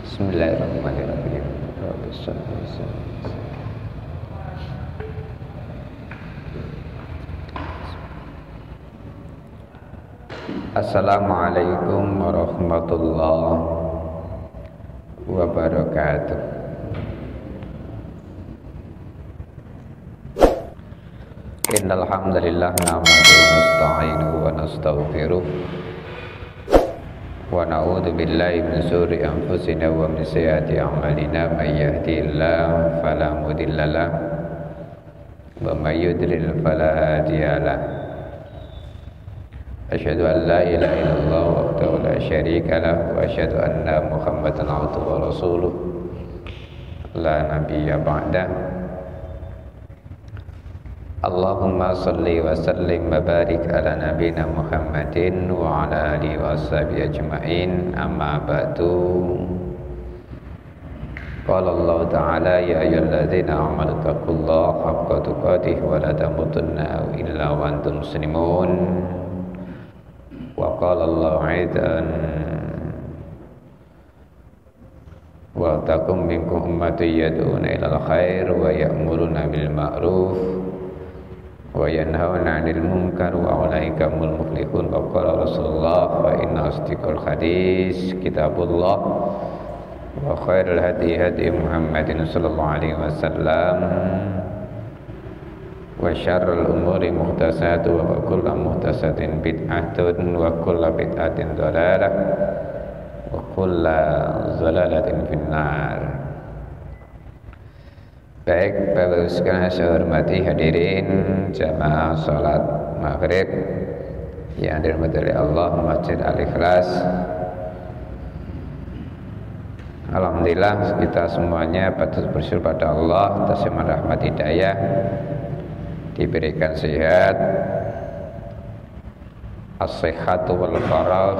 Bismillahirrahmanirrahim. Assalamualaikum warahmatullahi wabarakatuh. Innal hamdalillah nahmaduhu wa nasta'inuhu wa nastaghfiruh wa na'udzu billahi min shururi anfusina wa min sayyiati a'malina may yahdihillahu fala mudhillalah wa may yudlil fala hadiyalah. Asyhadu an la ilaha illallah wahdahu la syarika lah wa asyhadu anna Muhammadan abduhu wa rasuluh la nabiyya ba'dah. Allahumma salli wa sallim wa barik ala nabina Muhammadin wa ala alihi wa sahbihi ajma'in, amma ba'du. Qala Allah ta'ala ya ayyuhalladzina amanu taqullaha haqqa tuqatih wa la tamutunna illa wa antum muslimun. Wa qala Allah aidan wa takum minkum ummatun yad'una ilal khair wa ya'muruna bil ma'ruf wa yanhauna 'anil munkar wa ulaika humul muflihun. Wa qala Rasulullah wa inna asdiqal hadis kitabullah wa khairul hadi hadi Muhammadin sallallahu alaihi wasallam wa syarrul umuri muhdatsatuha wa kullu muhdatsatin bid'atun wa kullu bid'atin dhalalah wa kullu dhalalatin finnar. Baik, Bapak sekalian saya hormati hadirin jamaah salat maghrib yang dirahmati oleh Allah Masjid Al-Ikhlas. Alhamdulillah kita semuanya patut bersyukur pada Allah atas rahmat hidayah, diberikan sehat, as-sihhatu wal faragh,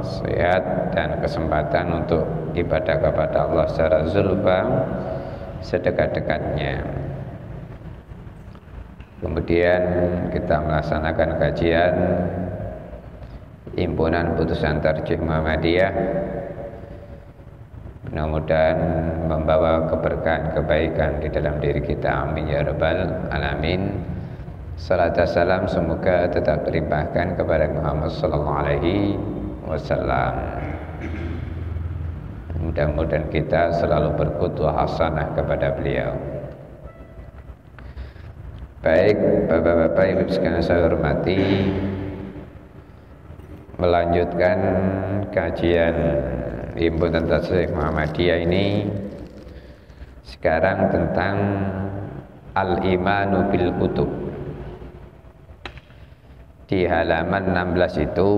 sehat dan kesempatan untuk ibadah kepada Allah secara zulfa, sedekat-dekatnya. Kemudian kita melaksanakan kajian Himpunan Putusan Tarjih Muhammadiyah, mudah-mudahan membawa keberkahan kebaikan di dalam diri kita, amin ya rabbal alamin. Salat dan salam semoga tetap terlimpahkan kepada Muhammad sallallahu alaihi wasallam. Mudah-mudahan kita selalu berqudwah hasanah kepada beliau. Baik, Bapak-bapak, Ibu sekalian saya hormati, melanjutkan kajian Himpunan Tarjih Muhammadiyah ini sekarang tentang al-imanu bil kutub. Di halaman 16 itu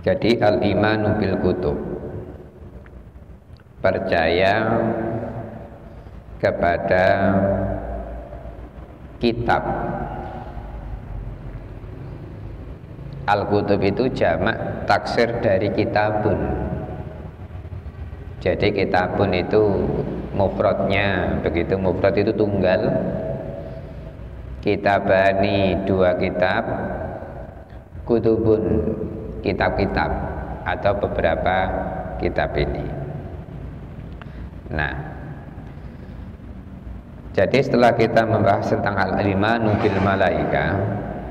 jadi al-imanu bil kutub, percaya kepada kitab. Al-kutub itu jamak taksir dari kitabun. Jadi kitabun itu mufradnya, begitu mufrad itu tunggal. Kitabani dua kitab, kutubun kitab-kitab atau beberapa kitab ini. Nah, jadi setelah kita membahas tentang al-imanu bil malaika,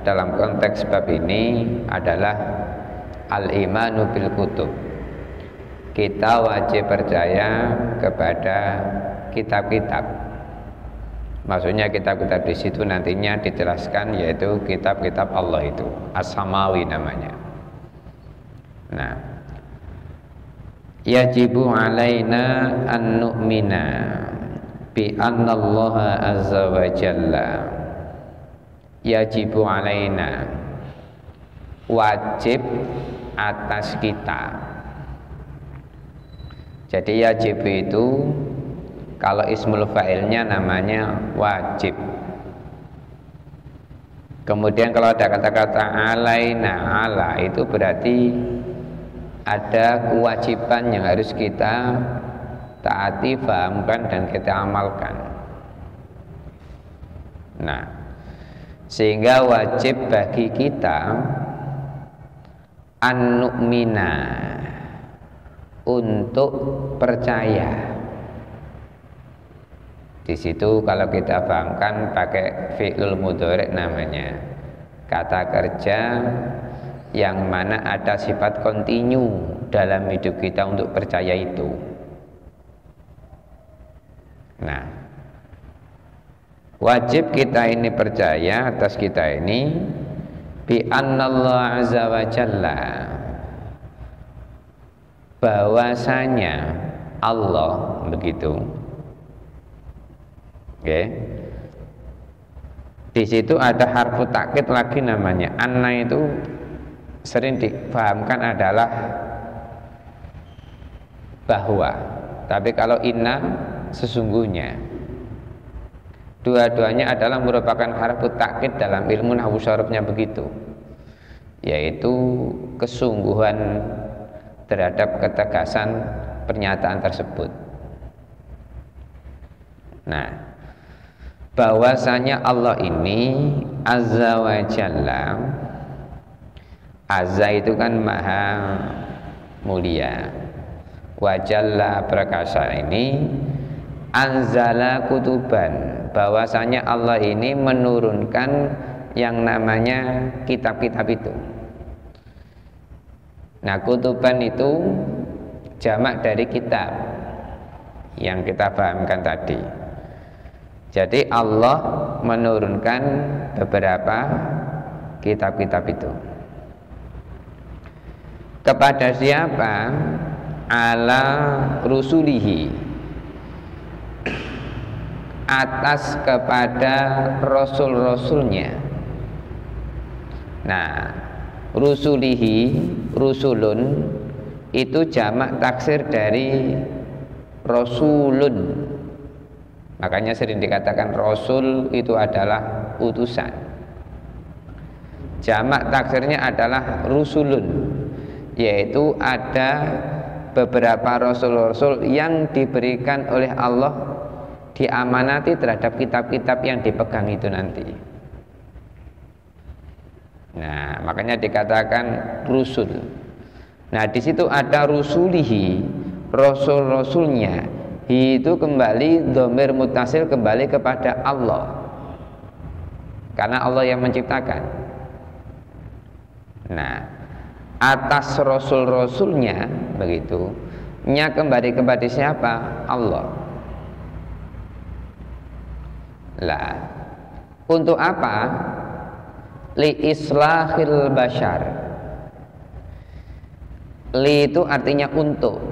dalam konteks bab ini adalah al-imanu bil kutub. Kita wajib percaya kepada kitab-kitab. Maksudnya kitab-kitab di situ nantinya dijelaskan, yaitu kitab-kitab Allah itu as-samawi namanya. Nah, yajibu alaina an nu'mina bi anna Allah azza wa jalla. Yajibu alaina, wajib atas kita. Jadi yajib itu kalau ismul fa'ilnya namanya wajib. Kemudian kalau ada kata-kata alaina, ala itu berarti ada kewajiban yang harus kita taati, fahamkan, dan kita amalkan. Nah, sehingga wajib bagi kita an-nu'mina, untuk percaya. Di situ kalau kita fahamkan pakai fi'lul mudhari' namanya, kata kerja yang mana ada sifat kontinu dalam hidup kita untuk percaya itu. Nah, wajib kita ini percaya atas kita ini bi annallahu azza wa jalla, bahwasanya Allah begitu. Oke. Di situ ada harfu takkid lagi namanya. Anna itu sering difahamkan adalah bahwa. Tapi kalau inna sesungguhnya. Dua-duanya adalah merupakan harfu takkid dalam ilmu nahwu syarafnya begitu. Yaitu kesungguhan terhadap ketegasan pernyataan tersebut. Nah, bahwasanya Allah ini azza wa jalla, azza itu kan maha mulia, wa jalla perkasa ini, anzala kutuban, bahwasanya Allah ini menurunkan yang namanya kitab-kitab itu. Nah, kutuban itu jamak dari kitab yang kita pahamkan tadi. Jadi Allah menurunkan beberapa kitab-kitab itu. Kepada siapa? Ala rusulihi, atas kepada rasul-rasulnya. Nah, rusulihi, rusulun itu jamak taksir dari rasulun. Makanya sering dikatakan rasul itu adalah utusan. Jamak taksirnya adalah rusulun, yaitu ada beberapa rasul-rasul yang diberikan oleh Allah, diamanati terhadap kitab-kitab yang dipegang itu nanti. Nah, makanya dikatakan rusul. Nah, di situ ada rusulihi, rasul-rasulnya. Itu kembali dhamir muttasil kembali kepada Allah, karena Allah yang menciptakan. Nah, atas rasul-rasulnya begitu, nya kembali kepada siapa? Allah. Lah, untuk apa? Li islahil bashar. Li itu artinya untuk.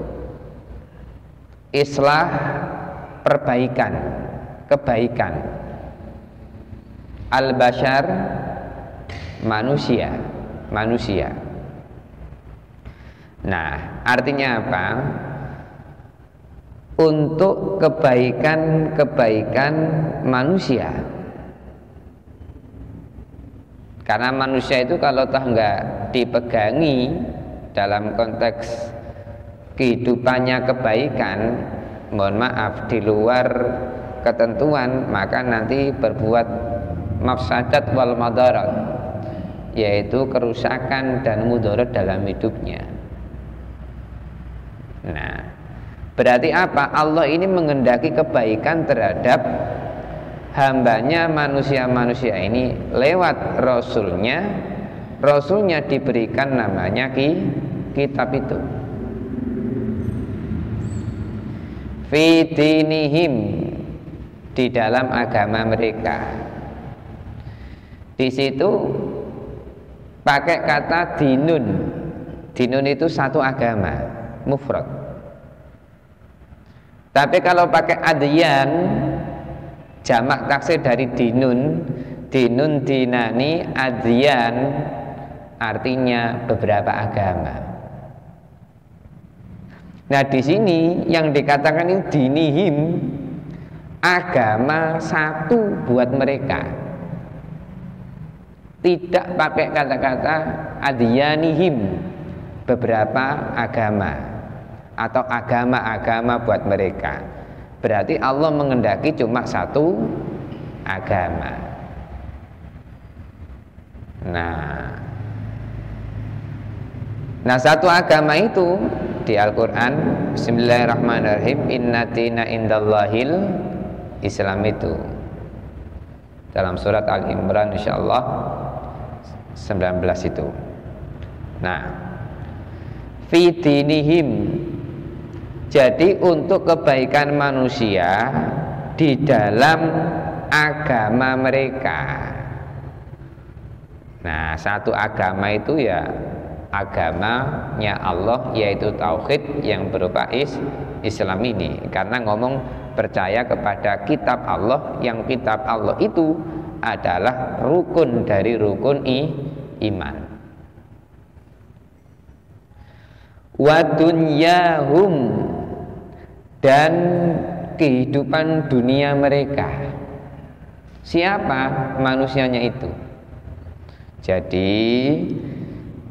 Islah perbaikan, kebaikan. Al-bashar manusia, manusia. Nah, artinya apa? Untuk kebaikan-kebaikan manusia. Karena manusia itu kalau toh enggak dipegangi dalam konteks kehidupannya kebaikan, mohon maaf, di luar ketentuan, maka nanti berbuat mafsadat wal madarat, yaitu kerusakan dan mudarat dalam hidupnya. Nah, berarti apa? Allah ini menghendaki kebaikan terhadap hambanya manusia-manusia ini lewat rasulnya. Rasulnya diberikan namanya kitab itu. Fi dinihim, di dalam agama mereka. Di situ pakai kata dinun. Dinun itu satu agama, mufrad. Tapi kalau pakai adyan, jamak taksir dari dinun, dinun dinani, adyan artinya beberapa agama. Nah, di sini yang dikatakan ini dinihim, agama satu buat mereka. Tidak pakai kata-kata adyanihim, beberapa agama atau agama-agama buat mereka. Berarti Allah menghendaki cuma satu agama. Nah, Nah, satu agama itu di Al-Quran, bismillahirrahmanirrahim, inna dina indallahil Islam, itu dalam surat Al-Imran insyaallah 19 itu. Nah, fi dinihim, jadi untuk kebaikan manusia di dalam agama mereka. Nah, satu agama itu ya agamanya Allah, yaitu tauhid yang berupa Islam ini. Karena ngomong percaya kepada kitab Allah, yang kitab Allah itu adalah rukun dari rukun iman. Wa dunyahum, dan kehidupan dunia mereka. Siapa manusianya itu? Jadi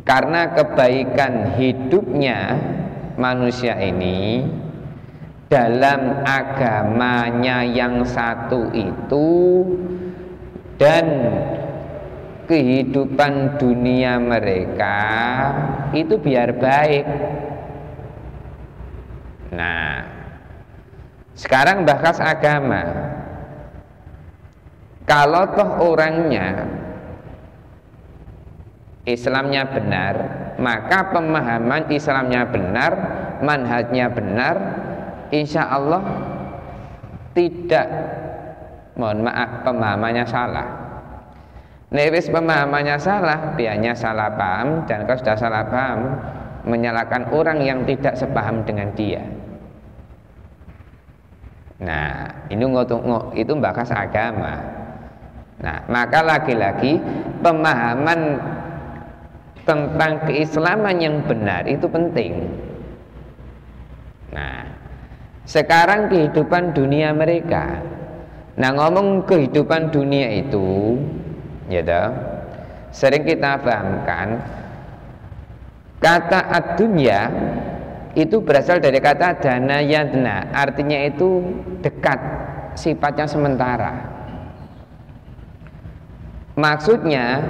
karena kebaikan hidupnya manusia ini dalam agamanya yang satu itu, dan kehidupan dunia mereka itu biar baik. Nah, sekarang bahas agama. Kalau toh orangnya Islamnya benar, maka pemahaman Islamnya benar, manhajnya benar, insya Allah tidak, mohon maaf, pemahamannya salah. Newis pemahamannya salah, dianya salah paham, dan kalau sudah salah paham, menyalahkan orang yang tidak sepaham dengan dia. Nah, ini itu bahas agama. Nah, maka lagi-lagi pemahaman tentang keislaman yang benar itu penting. Nah, sekarang kehidupan dunia mereka. Nah, ngomong kehidupan dunia itu, ya toh, sering kita pahamkan kata ad-dunya itu berasal dari kata dana yadna, artinya itu dekat, sifatnya sementara. Maksudnya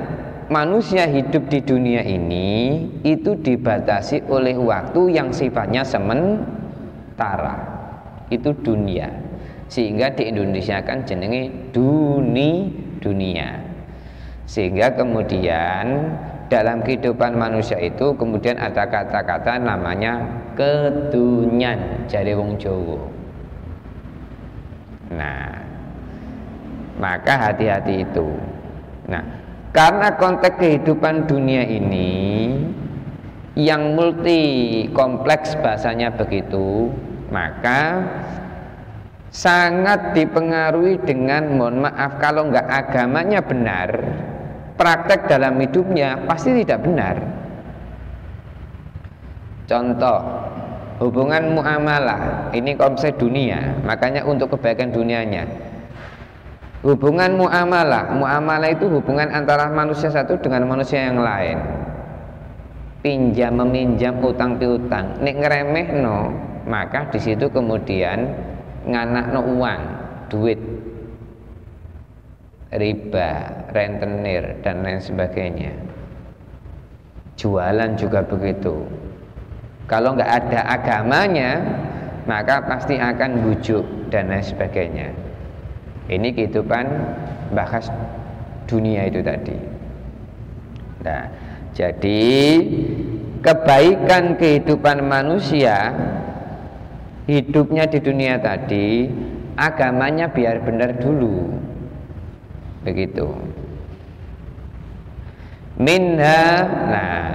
manusia hidup di dunia ini itu dibatasi oleh waktu yang sifatnya sementara, itu dunia. Sehingga di Indonesia kan jenenge dunia. Sehingga kemudian dalam kehidupan manusia itu kemudian ada kata-kata namanya kedunyan, jare wong Jawa. Nah, maka hati-hati itu. Nah, karena konteks kehidupan dunia ini yang multi kompleks bahasanya begitu, maka sangat dipengaruhi dengan, mohon maaf, kalau enggak agamanya benar, praktek dalam hidupnya pasti tidak benar. Contoh, hubungan muamalah, ini konsep dunia, makanya untuk kebaikan dunianya. Hubungan muamalah itu hubungan antara manusia satu dengan manusia yang lain. Pinjam meminjam, utang piutang. Nek ngremehno, maka di situ kemudian nganakno uang, duit, riba, rentenir dan lain sebagainya. Jualan juga begitu. Kalau nggak ada agamanya, maka pasti akan bujuk dan lain sebagainya. Ini kehidupan bahas dunia itu tadi. Nah, jadi kebaikan kehidupan manusia hidupnya di dunia tadi, agamanya biar benar dulu. Begitu. Minha, nah,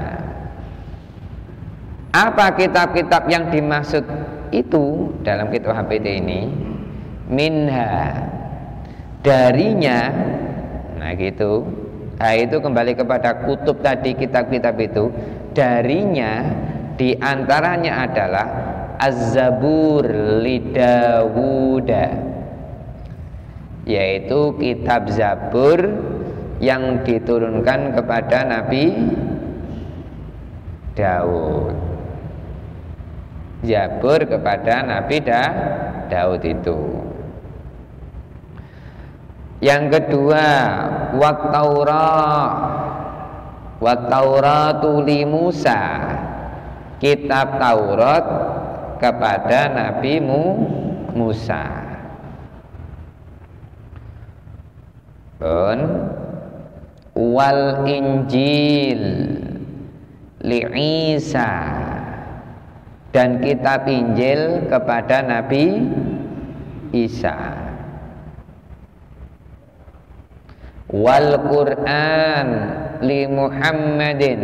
apa kitab-kitab yang dimaksud itu dalam kitab HPT ini? Minha, darinya, nah gitu. Nah, itu kembali kepada kutub tadi, kitab-kitab itu. Darinya, diantaranya adalah Az-Zabur li Dawuda, yaitu kitab Zabur yang diturunkan kepada Nabi Daud. Zabur kepada Nabi Daud itu. Yang kedua, wat Tauratu li Musa, kitab Taurat kepada Nabi Musa. Wal Injil li Isa, dan kitab Injil kepada Nabi Isa. Wal Quran li Muhammadin,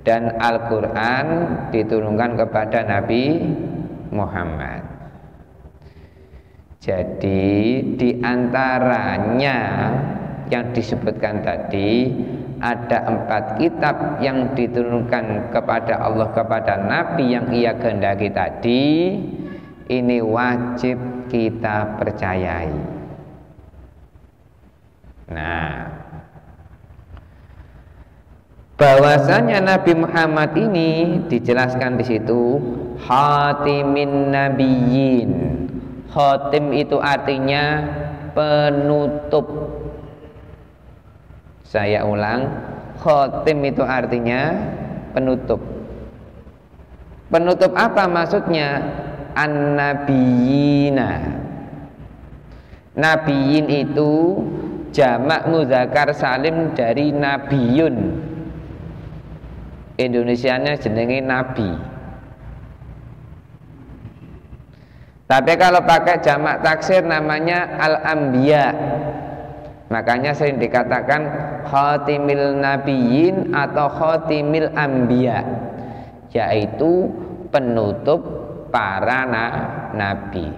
dan Al-Quran diturunkan kepada Nabi Muhammad. Jadi diantaranya yang disebutkan tadi ada 4 kitab yang diturunkan kepada Allah kepada Nabi yang ia kehendaki tadi. Ini wajib kita percayai. Nah, bahwasanya Nabi Muhammad ini dijelaskan di situ khatimin nabiyyin. Khatim itu artinya penutup. Saya ulang, khatim itu artinya penutup. Penutup apa maksudnya? An-nabiyina. Nabiyin itu jamak muzakkar salim dari nabiyun. Indonesianya jenenge nabi. Tapi kalau pakai jamak taksir namanya al-anbiya. Makanya sering dikatakan khatimil nabiyyin atau khatimil anbiya, yaitu penutup para nabi.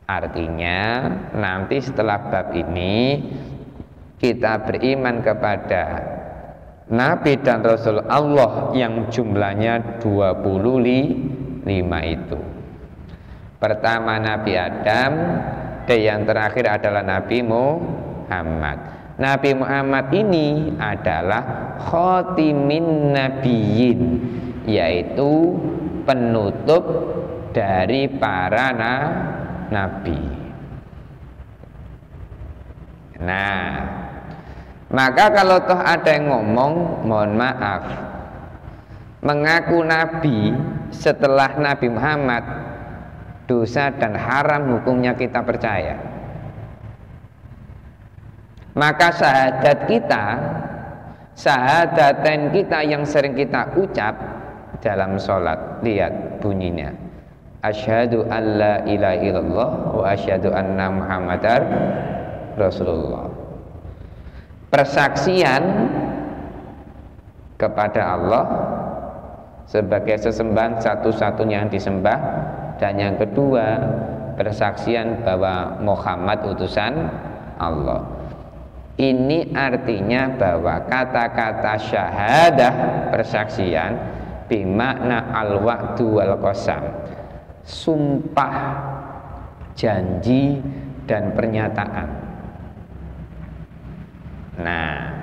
Artinya nanti setelah bab ini kita beriman kepada Nabi dan Rasul Allah yang jumlahnya 25 itu. Pertama Nabi Adam, dan yang terakhir adalah Nabi Muhammad. Nabi Muhammad ini adalah khatimin nabiyyin, yaitu penutup dari para nabi. Nah, maka kalau toh ada yang ngomong, mohon maaf, mengaku nabi setelah Nabi Muhammad, dosa dan haram hukumnya kita percaya. Maka syahadat kita, syahadatain kita yang sering kita ucap dalam sholat, lihat bunyinya, asyhadu an la ilaha illallah wa asyhadu anna muhammadar rasulullah. Persaksian kepada Allah sebagai sesembahan satu-satunya yang disembah, dan yang kedua persaksian bahwa Muhammad utusan Allah. Ini artinya bahwa kata-kata syahadah persaksian bimakna al-wa'du wal qasam, sumpah, janji dan pernyataan. Nah,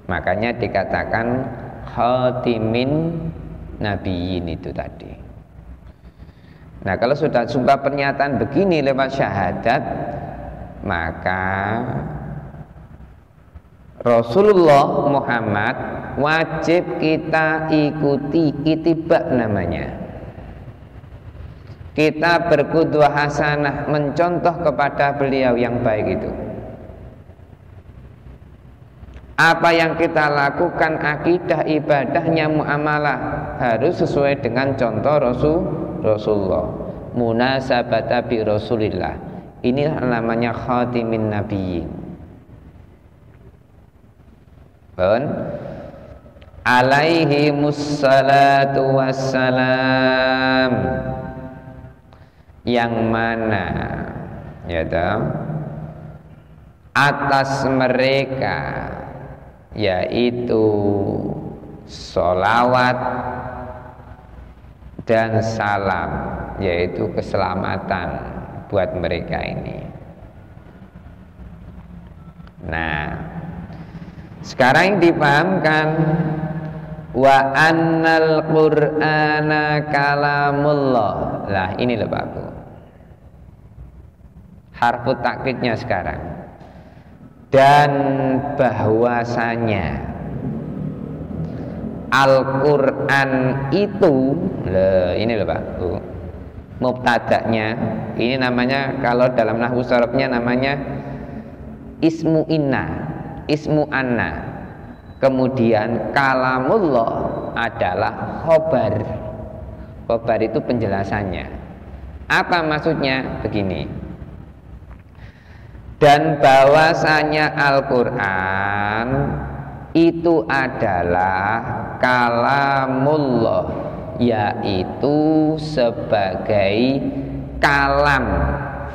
makanya dikatakan khatimin nabiyyin itu tadi. Nah, kalau sudah sumpah pernyataan begini lewat syahadat, maka Rasulullah Muhammad wajib kita ikuti, ittiba namanya. Kita berqudwah hasanah, mencontoh kepada beliau yang baik itu. Apa yang kita lakukan, akidah, ibadahnya, muamalah harus sesuai dengan contoh Rasulullah. Munasabata bi Rasulillah. Ini namanya khatimin nabiyyin. Alaihi mussalatu wassalam, yang mana ya atas mereka yaitu sholawat dan salam, yaitu keselamatan buat mereka ini. Nah, sekarang yang dipahamkan wa annal qur'ana kalamullah. Lah ini loh Pak Bu, harfu takkidnya sekarang. Dan bahwasanya Al-Quran itu, ini loh Pak Bu, mubtada'nya ini namanya, kalau dalam nahwu sharafnya namanya ismu inna, ismu anna. Kemudian kalamullah adalah khobar. Khobar itu penjelasannya. Apa maksudnya? Begini. Dan bahwasanya Al-Quran itu adalah kalamullah, yaitu sebagai kalam,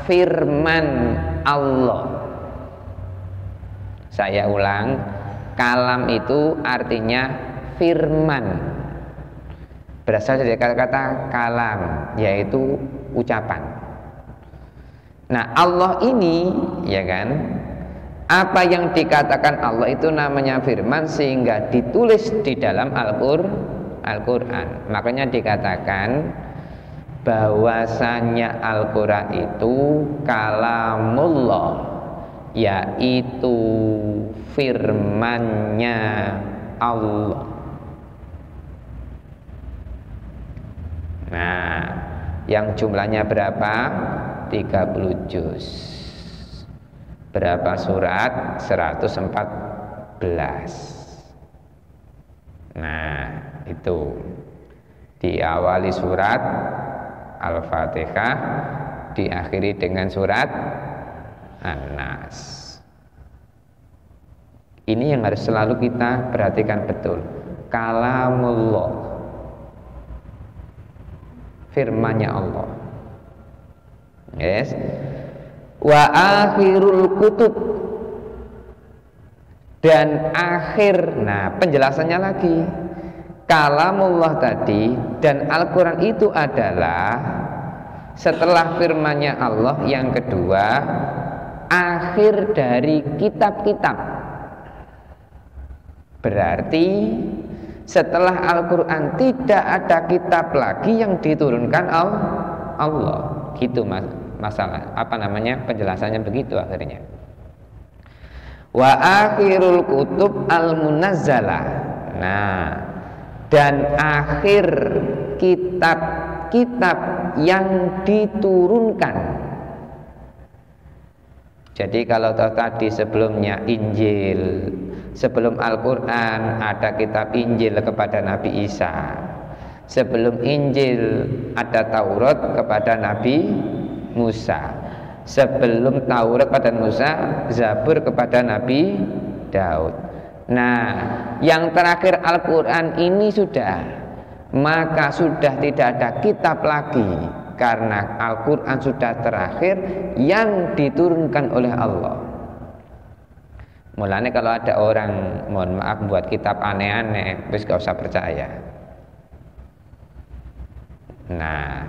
firman Allah. Saya ulang, kalam itu artinya firman, berasal dari kata-kata kalam, yaitu ucapan. Nah, Allah ini, ya kan, apa yang dikatakan Allah itu namanya firman, sehingga ditulis di dalam Al-Quran. Makanya dikatakan bahwasanya Al-Quran itu kalamullah, yaitu firman-Nya Allah. Nah, yang jumlahnya berapa? 30 juz. Berapa surat? 114. Nah, itu diawali surat Al-Fatihah, diakhiri dengan surat An-Nas. Ini yang harus selalu kita perhatikan betul. Kalamullah, firman-Nya Allah. Yes. Wa akhirul kutub, dan akhir. Nah, penjelasannya lagi. Kalamullah tadi dan Al-Quran itu adalah setelah firman-Nya Allah, yang kedua akhir dari kitab-kitab. Berarti setelah Al-Quran tidak ada kitab lagi yang diturunkan Allah. Gitu masalah, penjelasannya begitu akhirnya. Wa akhirul kutub al-munazzalah. Nah, dan akhir kitab-kitab yang diturunkan. Jadi kalau tadi sebelumnya Injil, sebelum Al-Quran ada kitab Injil kepada Nabi Isa, sebelum Injil ada Taurat kepada Nabi Musa, sebelum Taurat pada Musa, Zabur kepada Nabi Daud. Nah, yang terakhir Al-Quran ini sudah, maka sudah tidak ada kitab lagi, karena Al-Quran sudah terakhir yang diturunkan oleh Allah. Mulanya kalau ada orang, mohon maaf, buat kitab aneh-aneh, terus gak usah percaya. Nah,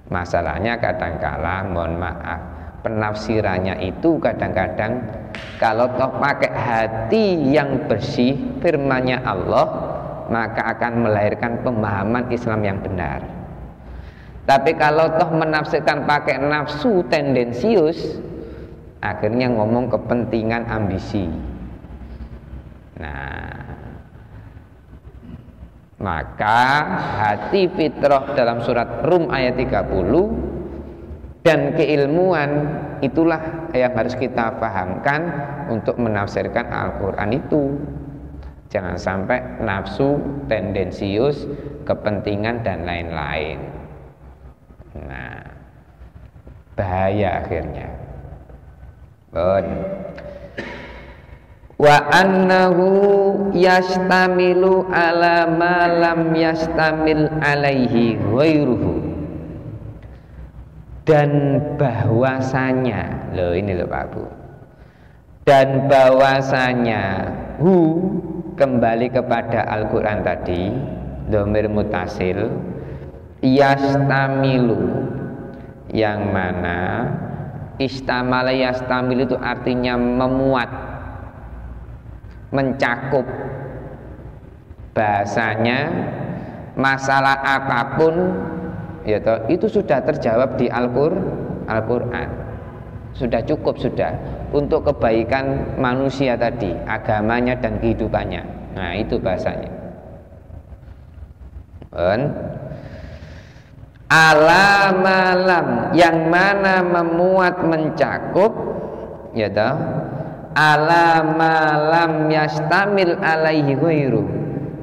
masalahnya kadangkala, mohon maaf, penafsirannya itu kadang-kadang kalau toh pakai hati yang bersih, firman-Nya Allah, maka akan melahirkan pemahaman Islam yang benar. Tapi kalau toh menafsirkan pakai nafsu tendensius, akhirnya ngomong kepentingan ambisi. Nah, maka hati fitrah dalam surat Rum ayat 30 dan keilmuan itulah yang harus kita pahamkan untuk menafsirkan Al-Quran itu. Jangan sampai nafsu, tendensius, kepentingan dan lain-lain. Nah, bahaya akhirnya. Wa annahu yastamilu ala ma lam yastamil alaihi ghairuhu, dan bahwasanya, ini loh Pak Bu, dan bahwasanya kembali kepada Al-Quran tadi, dhamir mutasil, yastamilu, yang mana istamala yastamil itu artinya memuat, mencakup. Bahasanya masalah apapun ya toh, itu sudah terjawab di Al-Quran. Sudah cukup, sudah untuk kebaikan manusia tadi, agamanya dan kehidupannya. Nah, itu bahasanya. Ala malam, yang mana memuat mencakup, ya toh, ala malam yastamil alaihi ghairu,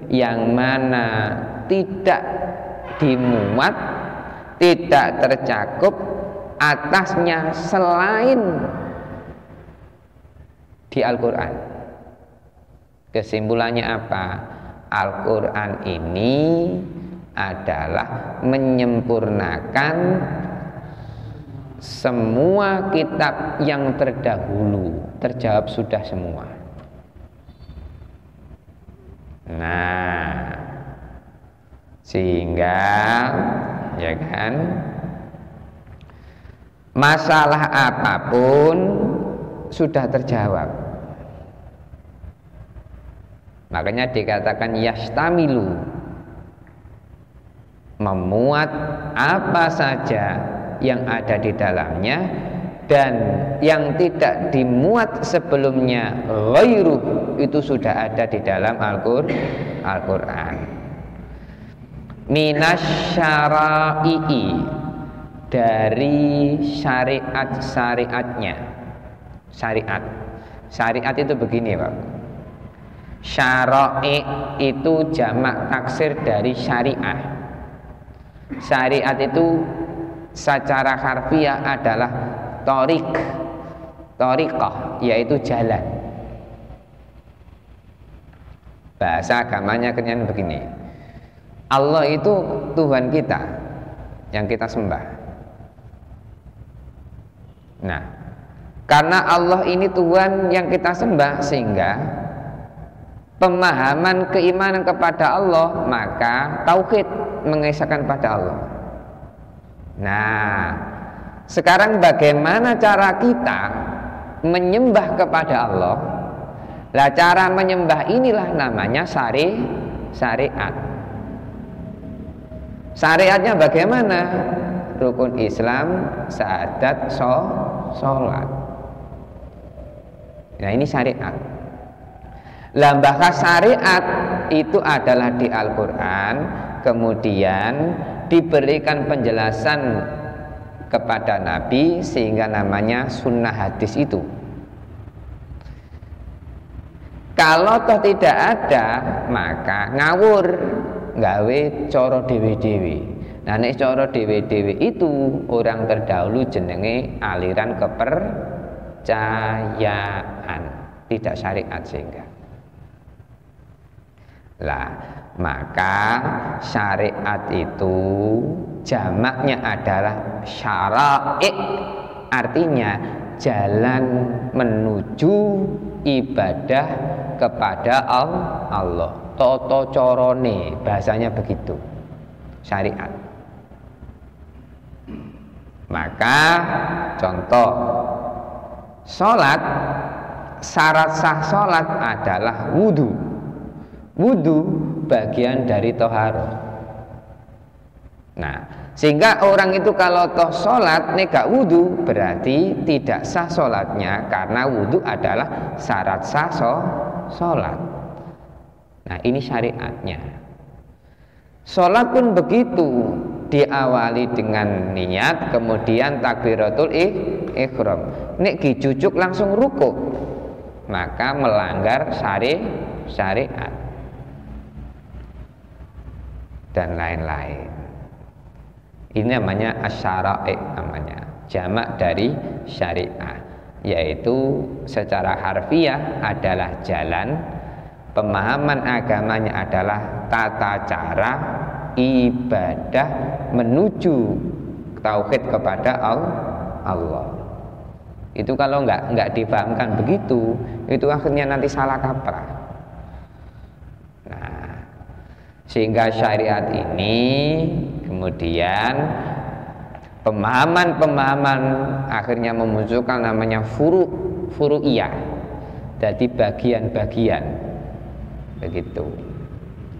yang mana tidak dimuat, tidak tercakup atasnya selain di Al-Quran. Kesimpulannya apa? Al-Quran ini adalah menyempurnakan semua kitab yang terdahulu. Terjawab sudah semua. Nah, sehingga ya kan, masalah apapun sudah terjawab. Makanya dikatakan yastamilu, memuat apa saja yang ada di dalamnya, dan yang tidak dimuat sebelumnya ghairu itu sudah ada di dalam Al-Quran. Minas syara'i, dari syariat-syariatnya. Syariat itu begini Pak, syara'i itu jamak taksir dari syariah. Syariat itu secara harfiah adalah thariqah, yaitu jalan. Bahasa agamanya kenyan begini, Allah itu Tuhan kita yang kita sembah. Nah, karena Allah ini Tuhan yang kita sembah, sehingga pemahaman keimanan kepada Allah, maka tauhid mengesahkan pada Allah. Nah, sekarang bagaimana cara kita menyembah kepada Allah? Lah, cara menyembah inilah namanya syariat. Syariatnya bagaimana? Rukun Islam, syahadat, sholat. Nah, ini syariat. Lambah syariat itu adalah di Al-Quran, kemudian diberikan penjelasan kepada Nabi, sehingga namanya sunnah hadis itu. Kalau toh tidak ada, maka ngawur, gawe coro dewi-dewi. Nah, nek coro dewi-dewi itu orang terdahulu jenenge aliran kepercayaan, tidak syariat. Sehingga lah, maka syariat itu jamaknya adalah syara'i, artinya jalan menuju ibadah kepada Allah. Toto corone, bahasanya begitu, syariat. Maka contoh sholat, syarat sah sholat adalah wudu. Wudu bagian dari toharoh. Nah, sehingga orang itu kalau toh sholat nega wudu, berarti tidak sah sholatnya, karena wudu adalah syarat sah sholat. Nah, ini syariatnya. Sholat pun begitu, diawali dengan niat, kemudian takbiratul ihram. Nek dijujuk langsung ruku, maka melanggar syariat dan lain-lain. Ini namanya asyara'i, namanya jamak dari syariah, yaitu secara harfiah adalah jalan, pemahaman agamanya adalah tata cara ibadah menuju tauhid kepada Allah. Itu kalau nggak dipahamkan begitu, itu akhirnya nanti salah kaprah. Nah, sehingga syariat ini kemudian pemahaman akhirnya memunculkan namanya furu'iyah, jadi bagian-bagian begitu.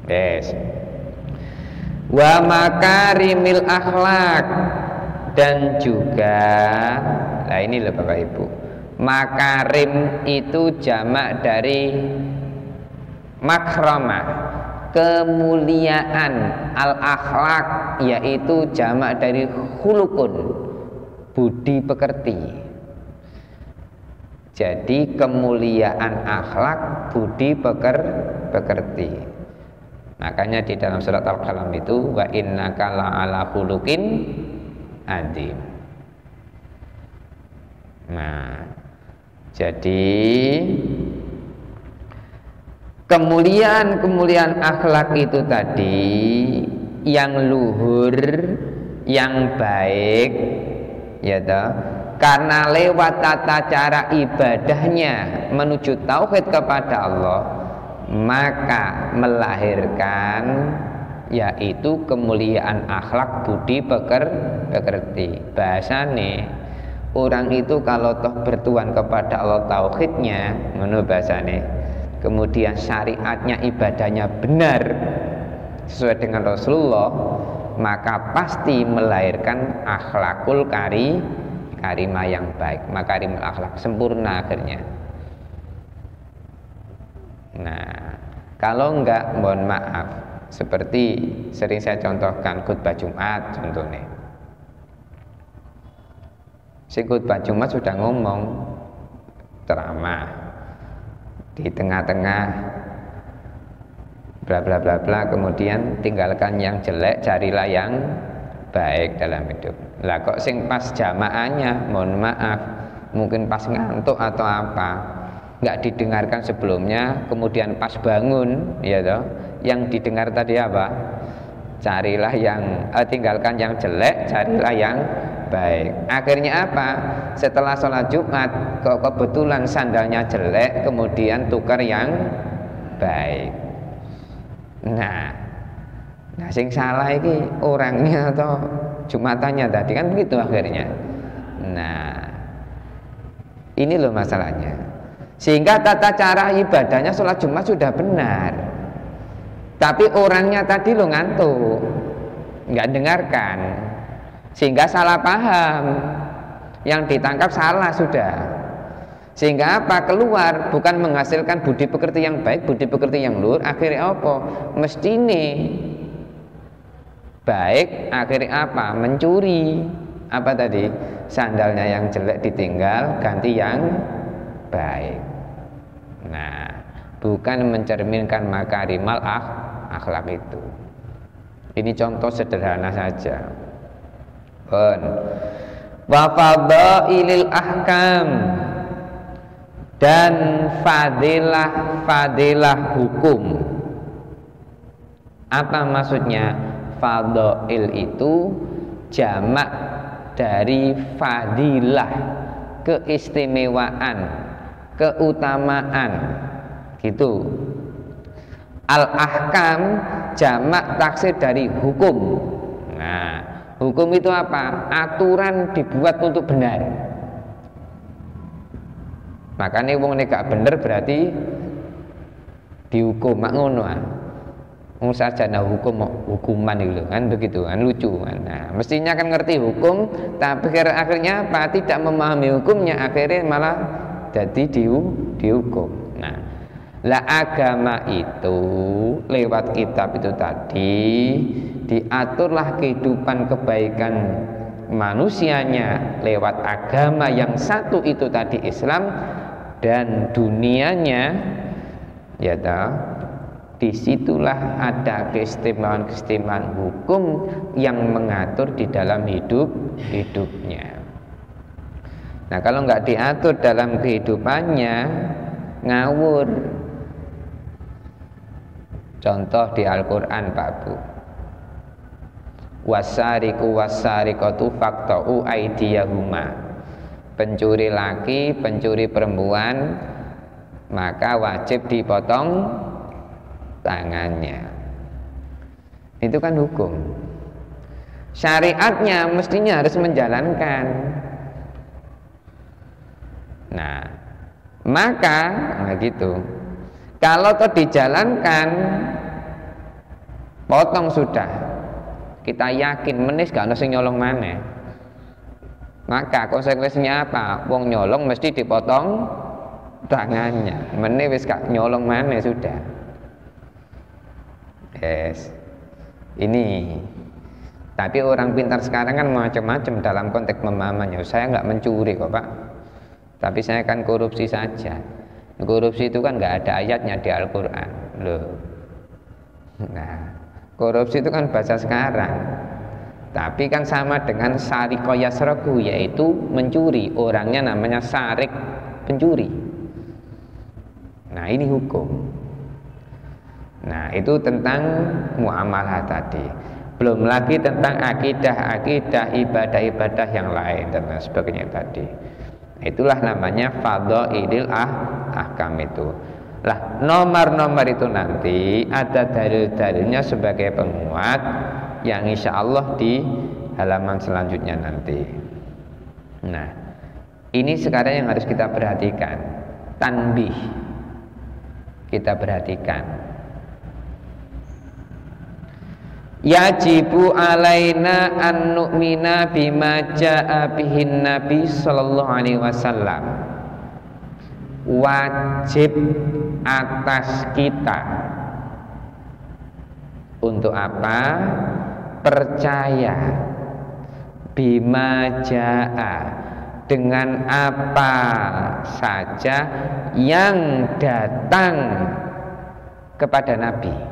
Yes. Wa makarimil akhlak, dan juga, nah ini loh Bapak Ibu, makarim itu jamak dari makramah. kemuliaan al-akhlak, yaitu jamak dari khulukun, budi pekerti. Jadi kemuliaan akhlak, budi pekerti. Makanya di dalam surat Al-Qalam itu wa innaka la'ala khuluqin adzim. Nah, jadi kemuliaan akhlak itu tadi yang luhur, yang baik, ya toh. Karena lewat tata cara ibadahnya menuju tauhid kepada Allah, maka melahirkan yaitu kemuliaan akhlak, budi pekerti. Bahasane orang itu kalau toh bertuan kepada Allah tauhidnya, menurut bahasane, kemudian syariatnya, ibadahnya benar sesuai dengan Rasulullah, maka pasti melahirkan akhlakul karimah yang baik, makarimul akhlak, sempurna akhirnya. Nah, kalau enggak, mohon maaf, seperti sering saya contohkan khutbah Jumat contohnya. Si khutbah Jumat sudah ngomong ceramah di tengah-tengah bla bla bla bla, kemudian tinggalkan yang jelek, carilah yang baik dalam hidup. Lah kok sing pas jamaahnya, mohon maaf, mungkin pas ngantuk atau apa, nggak didengarkan sebelumnya, kemudian pas bangun, ya toh, yang didengar tadi apa? Carilah yang tinggalkan yang jelek, carilah yang baik. Akhirnya apa? Setelah sholat Jumat, kok kebetulan sandalnya jelek, kemudian tukar yang baik. Nah, sing salah ini orangnya atau Jumatannya tadi, kan begitu akhirnya. Nah, ini loh masalahnya. Sehingga tata cara ibadahnya sholat Jumat sudah benar, tapi orangnya tadi lo ngantuk, nggak dengarkan, sehingga salah paham, yang ditangkap salah sudah. Sehingga apa? Keluar bukan menghasilkan budi pekerti yang baik, budi pekerti yang luhur. Akhirnya apa? Mestine baik, akhirnya apa? Mencuri. Apa tadi? Sandalnya yang jelek ditinggal, ganti yang baik. Nah, bukan mencerminkan makarimal akhlak itu. Ini contoh sederhana saja. Wa fadailil ahkam, dan fadilah hukum. Apa maksudnya? Fadail itu jamak dari fadilah, keistimewaan, keutamaan, gitu. Al-ahkam jamak taksir dari hukum. Nah, hukum itu apa? Aturan dibuat untuk benar. Makanya wong nek gak bener berarti dihukum, mak ngono ah. Sarjana hukuman itu kan, begitu kan, lucu kan. Nah, mestinya kan ngerti hukum, tapi akhirnya apa? Tidak memahami hukumnya, akhirnya malah jadi dihukum. Nah, lah agama itu lewat kitab itu tadi diaturlah kehidupan kebaikan manusianya lewat agama yang satu itu tadi, Islam, dan dunianya, ya toh. Disitulah ada keistimewaan-keistimewaan hukum yang mengatur di dalam hidupnya. Nah, kalau nggak diatur dalam kehidupannya, ngawur. Contoh di Al-Quran, Pak Bu, wasariku wasarikatu faqta'u aydiyahuma, pencuri laki, pencuri perempuan, maka wajib dipotong tangannya. Itu kan hukum. Syariatnya mestinya harus menjalankan. Nah, maka gitu. Kalau toh dijalankan, potong sudah. Kita yakin menis gak ono sing nyolong maneh. Maka konsekuensinya apa? Wong nyolong mesti dipotong tangannya. Meneh wis gak nyolong maneh sudah. Yes. Ini. Tapi orang pintar sekarang kan macam-macam dalam konteks pemahamannya. Saya nggak mencuri kok Pak, tapi saya kan korupsi saja. Korupsi itu kan nggak ada ayatnya di Al-Quran loh. Nah, korupsi itu kan bahasa sekarang, tapi kan sama dengan sariko yasroku, yaitu mencuri. Orangnya namanya sarik, pencuri. Nah, ini hukum. Nah, itu tentang muamalah tadi. Belum lagi tentang akidah, ibadah-ibadah yang lain dan lain sebagainya tadi. Itulah namanya fadhailul ahkam itu. Lah, nomor-nomor itu nanti ada dalil-dalilnya sebagai penguat yang insya Allah di halaman selanjutnya nanti. Nah, ini sekarang yang harus kita perhatikan. Tanbih. Kita perhatikan. Yajibu alaina an nu'mina bima ja'a bihin Nabi sallallahu alaihi wasallam. Wajib atas kita untuk apa? Percaya bima ja'a, dengan apa saja yang datang kepada Nabi.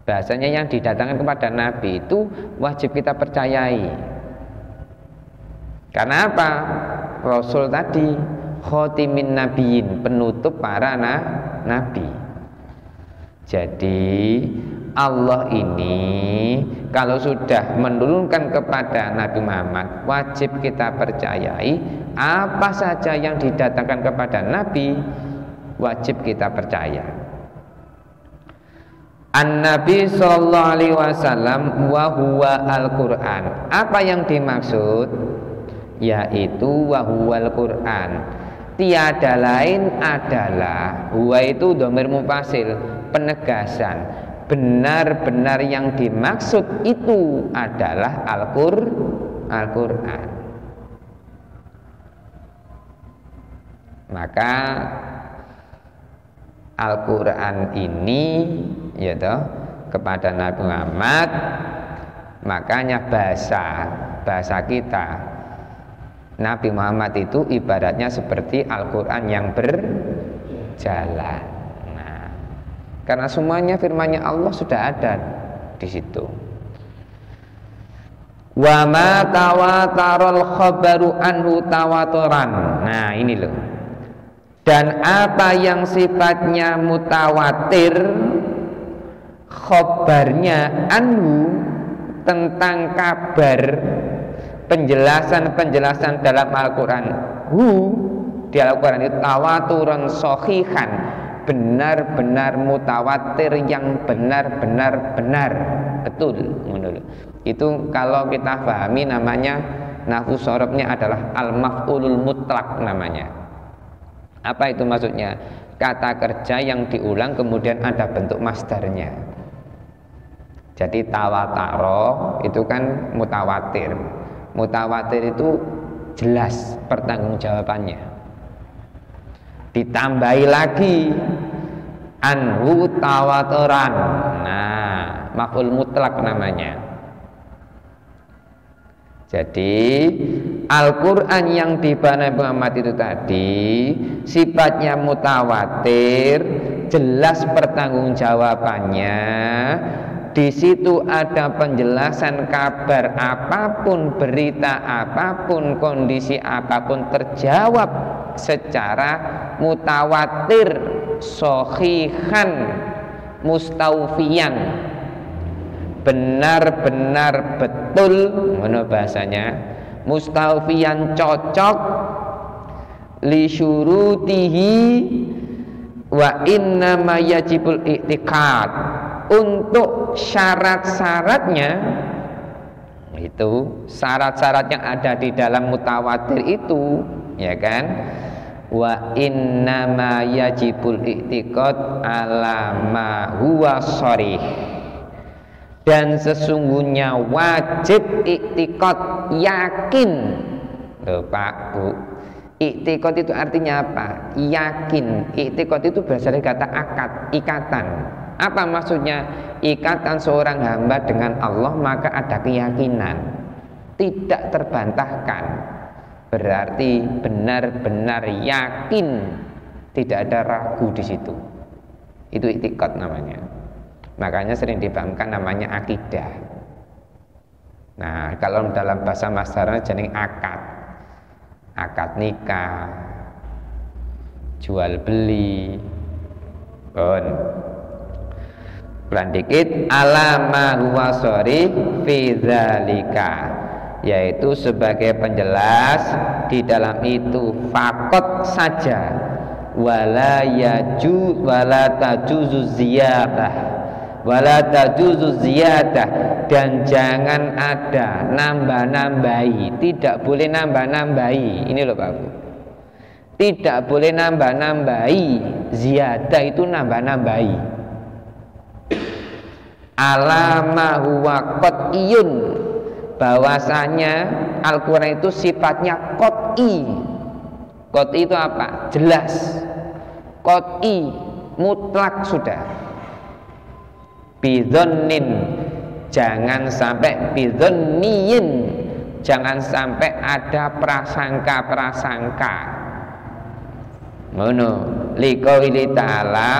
Bahasanya yang didatangkan kepada Nabi itu wajib kita percayai. Karena apa? Rasul tadi khotimin nabiyin, penutup para nabi. Jadi Allah ini kalau sudah menurunkan kepada Nabi Muhammad, wajib kita percayai apa saja yang didatangkan kepada Nabi, wajib kita percaya. An-Nabi sallallahu alaihi wasallam wa huwa al-Qur'an. Apa yang dimaksud? Yaitu wa huwal Qur'an. Tiada lain adalah, huwa itu dhamir mufasil, penegasan. Benar-benar yang dimaksud itu adalah Al-Qur'an. Maka Al-Quran ini ya toh, kepada Nabi Muhammad, makanya bahasa kita Nabi Muhammad itu ibaratnya seperti Al-Quran yang berjalan. Nah, karena semuanya firman-Nya Allah sudah ada di situ. Wa ma tawatarul khabaru anhu tawaturan. Nah, ini loh. Dan apa yang sifatnya mutawatir khobarnya anhu, tentang kabar, penjelasan-penjelasan dalam Al-Quran, di Al-Quran itu tawaturan sohihan, benar-benar mutawatir yang benar-benar benar, betul menurut. Itu kalau kita pahami namanya nahwu sorobnya adalah al-maf'ulul mutlak namanya. Apa itu maksudnya? Kata kerja yang diulang kemudian ada bentuk masdarnya. Jadi tawataro itu kan mutawatir. Mutawatir itu jelas pertanggungjawabannya. Ditambahi lagi anhu tawaturan. Nah, maf'ul mutlak namanya. Jadi Al-Quran yang dibahas Muhammad itu tadi sifatnya mutawatir, jelas pertanggungjawabannya. Di situ ada penjelasan kabar apapun, berita apapun, kondisi apapun terjawab secara mutawatir, sohihan, mustaufiyan, benar-benar betul, mana bahasanya, mustaufiyan, cocok, li syurutihi wa innama yajibul i'tiqad, untuk syarat-syaratnya. Itu syarat-syarat yang ada di dalam mutawatir itu, ya kan? Wa innama yajibul i'tiqad ala ma huwa sharih, dan sesungguhnya wajib iktikad, yakin. Loh Pak, Bu, iktikad itu artinya apa? Yakin. Iktikad itu berasal dari kata akad, ikatan. Apa maksudnya? Ikatan seorang hamba dengan Allah maka ada keyakinan, tidak terbantahkan. Berarti benar-benar yakin, tidak ada ragu di situ. Itu i'tiqad namanya. Makanya sering dipahamkan namanya akidah. Nah, kalau dalam bahasa masdarnya jeneng akad. Akad nikah, jual beli. Pelan dikit, alama huwa sori fi dzalika, yaitu sebagai penjelas di dalam itu fakot saja, wala tajuzu ziyadah, dan jangan ada nambah-nambahi, tidak boleh nambah-nambahi. Ini loh Pak Bu, tidak boleh nambah-nambahi. Ziyadah itu nambah-nambahi. Alama huwa qat'iyun, bahwasanya Al-Quran itu sifatnya qat'i. Qat'i itu apa? Jelas. Qat'i, mutlak sudah. Bidhonnin, jangan sampai bidhonniyin, jangan sampai ada prasangka-prasangka. Ngono, liqauli ta'ala,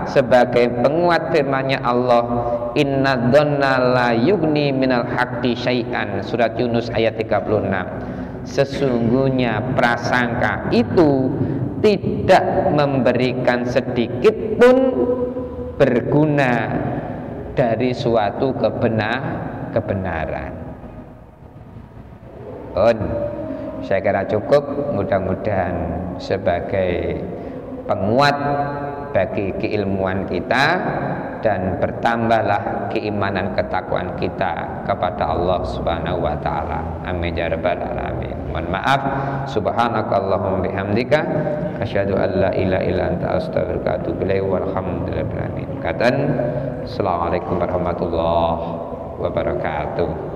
sebagai penguat firman-Nya Allah, inna dzanna la yughni minal haqqi syai'an, surat Yunus ayat 36. Sesungguhnya prasangka itu tidak memberikan sedikit pun berguna dari suatu kebenaran. Saya kira cukup, mudah-mudahan sebagai penguat bagi keilmuan kita, dan bertambahlah keimanan ketakwaan kita kepada Allah Subhanahu wa taala. Amin ya rabbal alamin. Mohon maaf, subhanakallahumma bihamdika asyhadu an la ilaha illa anta astaghfiruka wa atubu ilaik. Walhamdulillahirabbil alamin. Assalamualaikum warahmatullahi wabarakatuh.